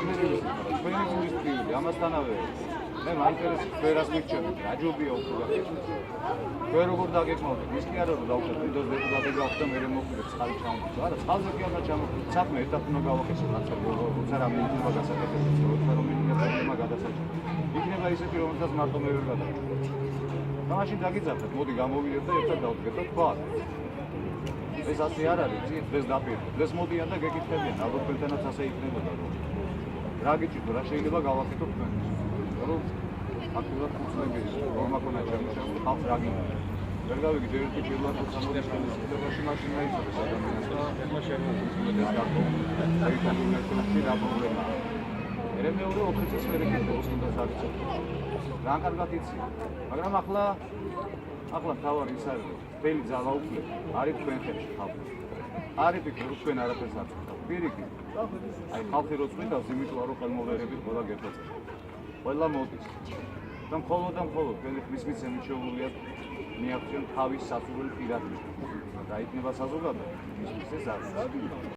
ჩვენი გულის ტვინი, ამასთანავე მე მაინტერესებს ფერას მიქჩები, რაჯობია უფრო გაკეთდეს. ჩვენ როგორ დაგეკმავდით, ის კი არა რომ დავხსნათ ვიდეოს დეპუტატი გავხდა მე მოხდეთ წყალი ჩამოხდა. არა, წყალზე კი არა ჩამოხდა. საქმე ერთად უნდა გავაკეთოთ რაცა როცა რამე იქნება გასაკეთებელი, როცა რომელიმე პრობლემა გადასაჭირო. იქნება ისეთი რომელსაც მარტო მე ვერ გადავხდა. მაშინ დაგიძახეთ, მოდი გამოვიდეთ და ერთად დავდგეთ და თქვა. ეს ასე არ არის, დღეს დაპირდა. დღეს მოდიან და გეკითხებიან, ალბათ თქვენთანაც ასე იქნებოდა. რა გიჭირთ, რა შეიძლება გავაკეთოთ თქვენ? რომ აქტიურად ფუნქციონები რომ მაქონა ჩემს ხალხს რა გინდა. ვერ გავიგეთ ერთი პირველად სამოდის ხელისუფლებაში მაშინ აიწევს ადამიანს და ეხლა შემოგვიწყდეს გაკეთება. აი კონკრეტულად რა პრობლემაა. მე მეორე ოფიცრის მერეკეთებს უნდა საკითხი. რა კარგად იცი. მაგრამ ახლა თავარი ის არის, ველი ძალაუფლება არის თქვენ ხელში ხალხი. არის ფიქრი რომ თქვენ არაფერს არ გქონდათ. პირიქით. აი ხალხი რო წვიდავს, იმიტომ რომ ხელმოწერებით ყველა გეფოცება. ყველა მოდის. და მხოლოდ თქვენი ხმის მიცემით შეუძლია მიაღწიონ თავის სასურველ პირად. და იქნება საზოგადოება. ის ეს არის.